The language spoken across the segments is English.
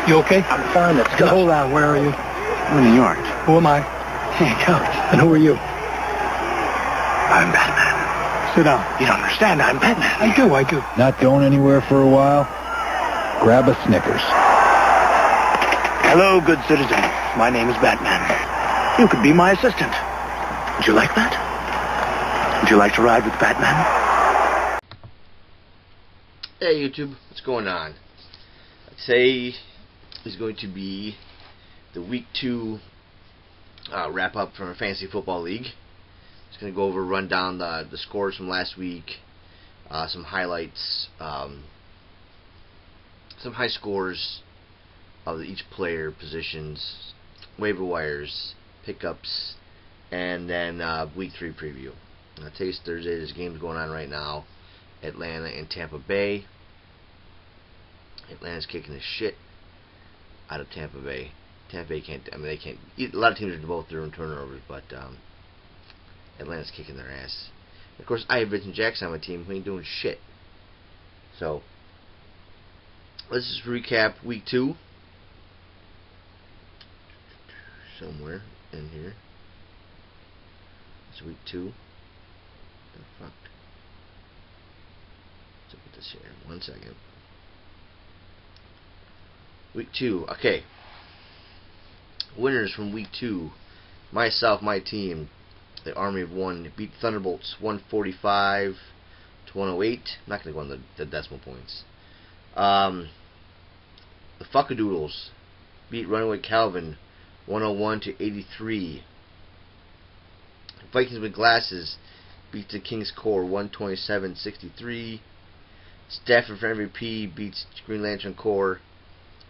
You okay? I'm fine, let's go. Hold on, where are you? I'm in New York. Who am I? Hey, Coach. And who are you? I'm Batman. Sit down. You don't understand, I'm Batman. I do. Not going anywhere for a while? Grab a Snickers. Hello, good citizen. My name is Batman. You could be my assistant. Would you like that? Would you like to ride with Batman? Hey YouTube, what's going on? Today is going to be the Week 2 wrap up from our Fantasy Football League. Just going to go over, run down the scores from last week, some highlights, some high scores of each player, positions, waiver wires, pickups, and then Week 3 preview. Today's Thursday. There's games going on right now. Atlanta and Tampa Bay. Atlanta's kicking the shit out of Tampa Bay. Tampa Bay can't. I mean, they can't. A lot of teams are both throwing turnovers, but Atlanta's kicking their ass. Of course, I have Vincent Jackson on my team who ain't doing shit. So let's just recap Week 2. Somewhere in here. It's Week 2. The fuck. Let's look at this here. 1 second. Week 2. Okay. Winners from Week 2. Myself, my team, the Army of One, beat Thunderbolts 145 to 108. I'm not going to go on the decimal points. The Fuckadoodles beat Runaway Calvin 101 to 83. Vikings with Glasses beats the King's Core 127-63. Stafford for MVP beats Green Lantern Corps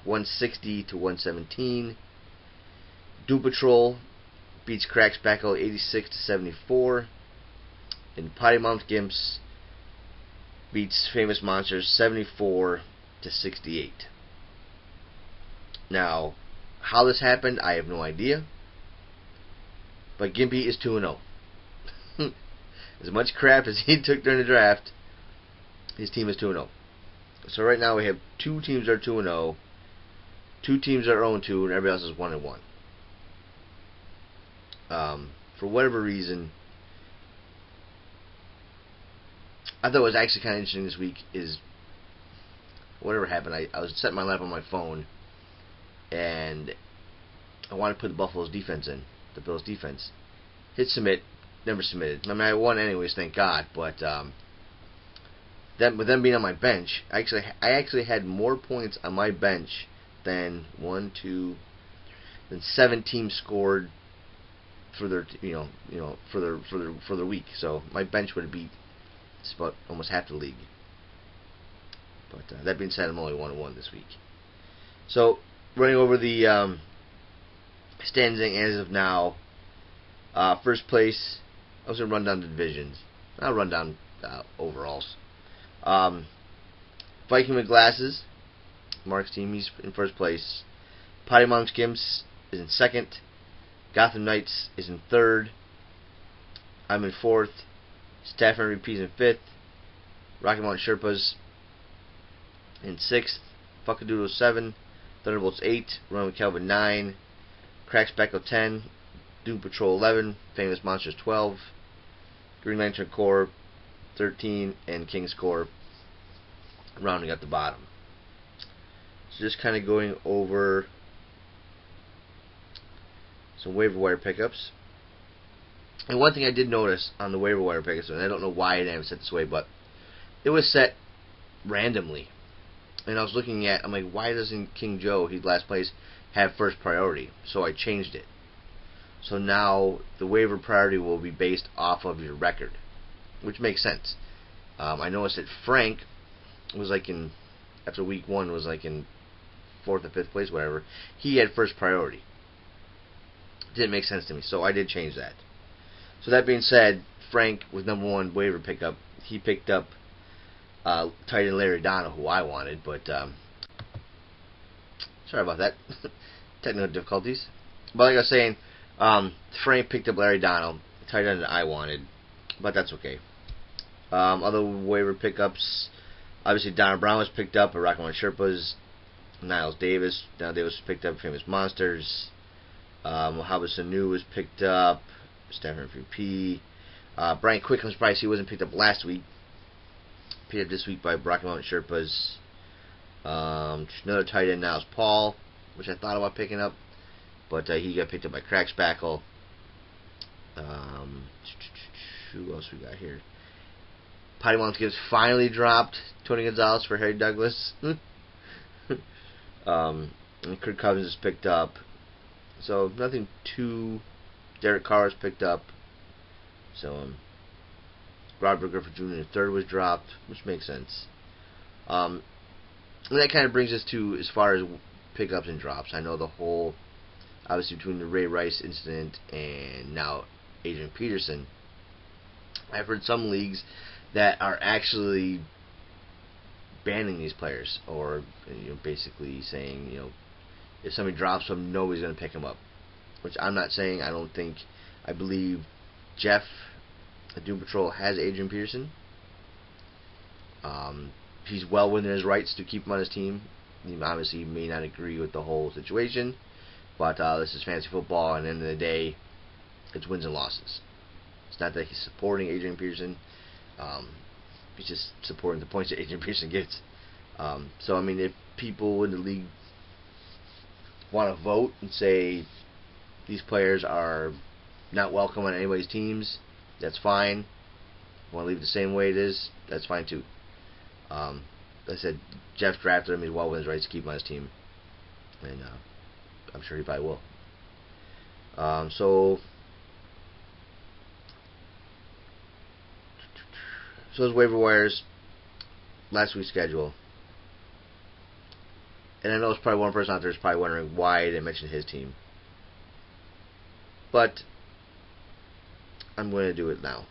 160 to 117. Doom Patrol beats Crack Spackle 86 to 74. And Potty Mouth Gimps beats Famous Monsters 74 to 68. Now, how this happened, I have no idea. But Gimpy is 2-0. As much crap as he took during the draft, his team is 2-0. So right now we have 2 teams that are 2-0, 2 teams that are 0-2, and everybody else is 1-1. For whatever reason, I thought it was actually kind of interesting this week is whatever happened. I was setting my lineup on my phone, and I wanted to put the Buffalo's defense in, the Bills' defense. Hit submit, never submitted. I mean, I won anyways, thank God. But with them being on my bench, I actually had more points on my bench than 7 teams scored for their for their week. So my bench would have beat about almost half the league. But that being said, I'm only 1-1 this week. So running over the standing as of now, first place. I was gonna run down the divisions. I'll run down overalls. Viking with Glasses, Mark's team, he's in first place. Potty Mom Skims is in second. Gotham Knights is in third. I'm in fourth. Stafford MVP's in fifth. Rocky Mountain Sherpas in sixth. Fuckadoodle 7. Thunderbolts 8. Run with Calvin 9. Crack Spackle 10. Doom Patrol 11. Famous Monsters 12. Green Lantern Corps 13. And King's Corps rounding at the bottom. So just kind of going over some waiver wire pickups. And one thing I did notice on the waiver wire pickups, and I don't know why I didn't set this way, but it was set randomly. And I was looking at, I'm like, why doesn't King Joe, he's last place, have first priority? So I changed it. So now the waiver priority will be based off of your record, which makes sense. I noticed that Frank was like after week 1, was like in 4th or 5th place, whatever. He had first priority. Didn't make sense to me, so I did change that. So that being said, Frank was number 1 waiver pickup. He picked up tight end Larry Donna, who I wanted, but sorry about that. Technical difficulties. But like I was saying, Frank picked up Larry Donna, tight end that I wanted, but that's okay. Other waiver pickups, obviously Donna Brown was picked up, but Rocky Mountain Sherpas Niles Davis. Now Davis was picked up. Famous Monsters. Mohamed Sanu was picked up. Stanford MVP. Brian Quick, I'm surprised he wasn't picked up last week. Picked up this week by Rocky Mountain Sherpas. Another tight end now is Paul, which I thought about picking up, but he got picked up by Crack Spackle. Who else we got here? Potty Mountains Gibbs finally dropped Tony Gonzalez for Harry Douglas. And Kirk Cousins is picked up. So nothing too. Derek Carr is picked up. So Robert Griffith Jr. III was dropped, which makes sense. And that kind of brings us to as far as pickups and drops. I know the whole, obviously between the Ray Rice incident and now Adrian Peterson, I've heard some leagues that are actually banning these players, or basically saying, if somebody drops them, nobody's going to pick them up. Which I'm not saying. I believe Jeff at Doom Patrol has Adrian Peterson. He's well within his rights to keep him on his team. Obviously, he may not agree with the whole situation, but this is fantasy football, and at the end of the day, it's wins and losses. It's not that he's supporting Adrian Peterson. He's just supporting the points that Adrian Peterson gets. So, I mean, if people in the league want to vote and say these players are not welcome on anybody's teams, that's fine. Want to leave it the same way it is, that's fine too. Like I said, Jeff drafted him. He's well within his rights to keep him on his team, and I'm sure he probably will. So those waiver wires, last week's schedule. And I know there's probably one person out there who's probably wondering why I didn't mention his team. But I'm going to do it now.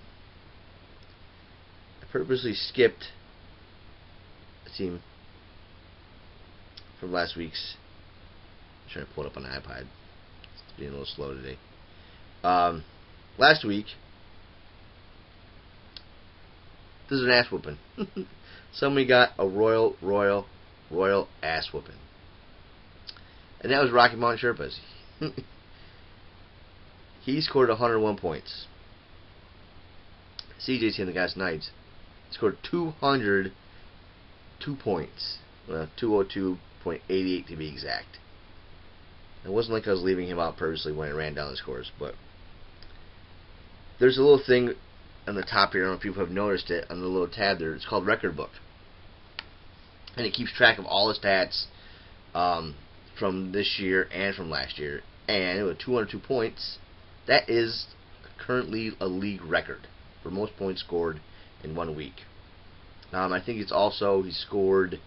I purposely skipped a team from last week's. I'm trying to pull it up on the iPad. It's being a little slow today. Last week, this is an ass whooping. Somebody got a royal ass whooping. And that was Rocky Mountain Sherpas. He scored 101 points. CJ's team, the Gas Knights, scored 202 points. Well, 202.88 to be exact. It wasn't like I was leaving him out purposely when I ran down the scores, but there's a little thing on the top here. I don't know if people have noticed it on the little tab there. It's called Record Book, and it keeps track of all the stats from this year and from last year. And with 202 points, that is currently a league record for most points scored in 1 week. I think it's also he scored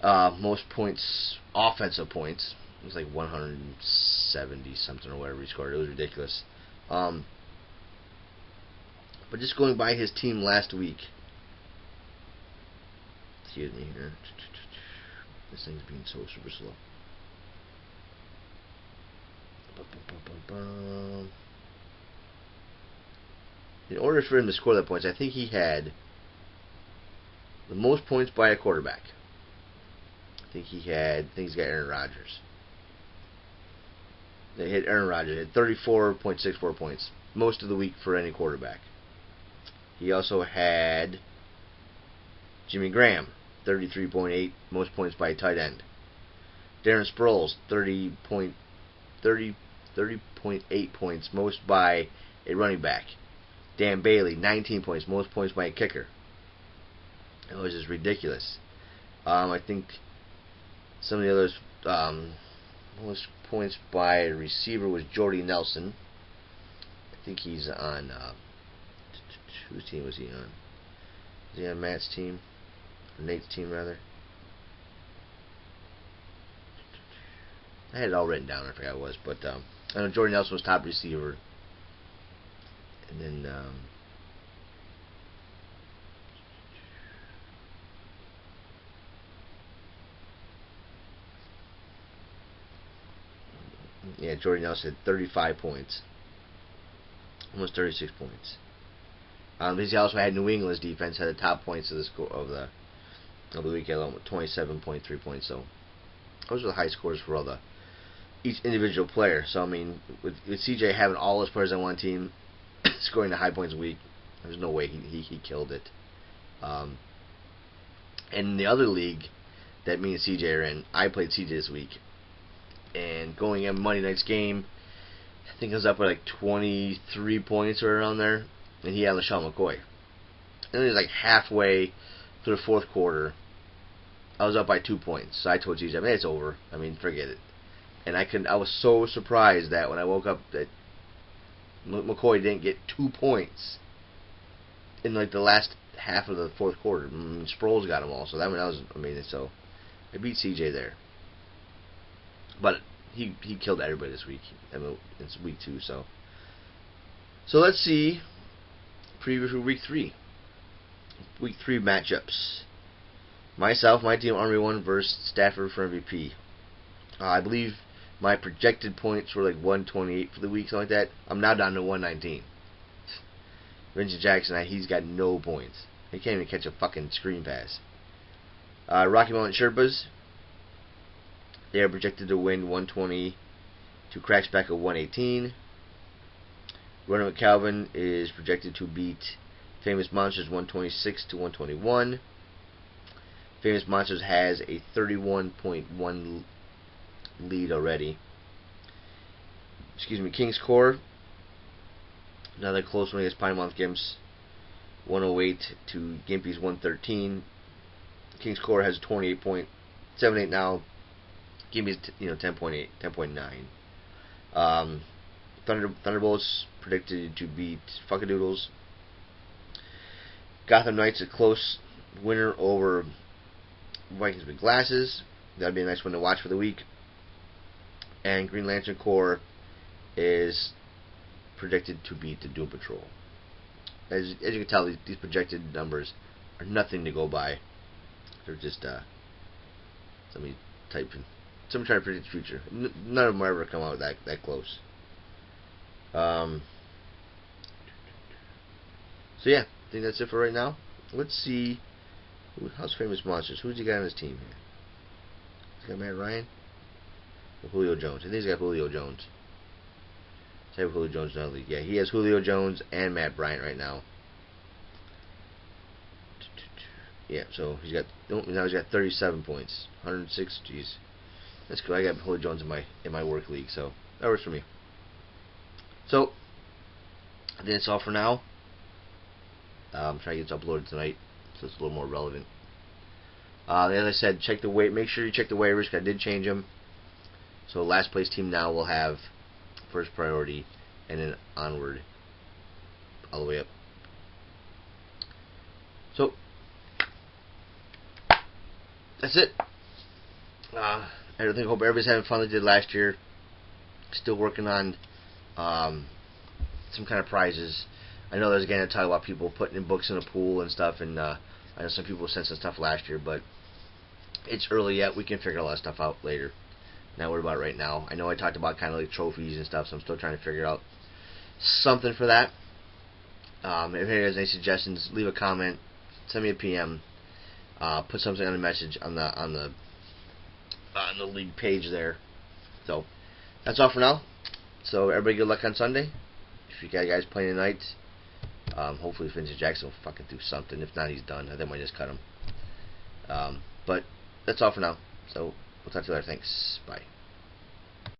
most points, offensive points. It was like 170 something or whatever he scored. It was ridiculous. But just going by his team last week. Excuse me here. This thing's being so super slow. In order for him to score that points, I think he had the most points by a quarterback. I think he's got Aaron Rodgers. They hit Aaron Rodgers at 34.64 points, most of the week for any quarterback. He also had Jimmy Graham, 33.8, most points by a tight end. Darren Sproles, 30.8 points, most by a running back. Dan Bailey, 19 points, most points by a kicker. It was just ridiculous. I think some of the others, most points by a receiver was Jordy Nelson. I think he's on, whose team was he on? Was he on Matt's team? Or Nate's team, rather? I had it all written down, I forgot what it was, but I know Jordy Nelson was top receiver. And then, yeah, Jordy Nelson had 35 points. Almost 36 points. He also had New England's defense, had the top points of the score of the week alone with 27.3 points. So those are the high scores for each individual player. So I mean, with CJ having all his players on one team, scoring the high points a week, there's no way he killed it. And in the other league that me and CJ are in, I played CJ this week, and going in Monday night's game, I think I was up by like 23 points or around there, and he had LaShawn McCoy. And it was like halfway through the fourth quarter, I was up by 2 points. So I told CJ, it's over. I mean, forget it. And I was so surprised that when I woke up that McCoy didn't get 2 points in like the last half of the fourth quarter. Sproles got them all, so that was amazing. So I beat CJ there, but he killed everybody this week. I mean, it's week 2, so let's see preview for week 3. Week 3 matchups. My team Army 1 versus Stafford for MVP. I believe my projected points were like 128 for the week, something like that. I'm now down to 119. Vincent Jackson, he's got no points. He can't even catch a fucking screen pass. Rocky Mountain Sherpas, they are projected to win 120 to Cracks back at 118. Running with Calvin is projected to beat Famous Monsters 126 to 121. Famous Monsters has a 31.1 lead already. King's Core, another close one against Pinemouth Gimps, 108 to Gimpy's 113. King's Core has 28.78 now. Gimpy's 10.8, 10.9. Thunderbolts predicted to beat Fuckadoodles. Gotham Knights a close winner over Vikings with Glasses. That'd be a nice one to watch for the week. And Green Lantern Corps is predicted to beat the Doom Patrol. As you can tell, these projected numbers are nothing to go by. They're just somebody trying to predict the future. None of them will ever come out that close. So yeah, I think that's it for right now. Let's see. How's Famous Monsters? Who's he got on his team here? He's got Matt Ryan? Or Julio Jones? I think he's got Julio Jones. Let's have Julio Jones in the league. Yeah, he has Julio Jones and Matt Bryant right now. Yeah, so he's got 37 points. 106, jeez. That's good. I got Julio Jones in my work league, so that works for me. So I think that's all for now. I'm trying to get this uploaded tonight, so it's a little more relevant. As I said, make sure you check the waivers, because I did change them. So last place team now will have first priority, and then onward, all the way up. So that's it. I hope everybody's having fun like they did last year. Still working on some kind of prizes. I know there's again a talk about people putting in books in a pool and stuff, and I know some people sent some stuff last year, but it's early yet. We can figure a lot of stuff out later. Not worried about it right now. I know I talked about kind of like trophies and stuff, so I'm still trying to figure out something for that. If anybody has any suggestions, leave a comment, send me a PM, put something on the message on the league page there. So that's all for now. So everybody, good luck on Sunday. If you guys playing tonight, hopefully Vincent Jackson will fucking do something. If not, he's done. I think I might just cut him. But that's all for now. So we'll talk to you later. Thanks. Bye.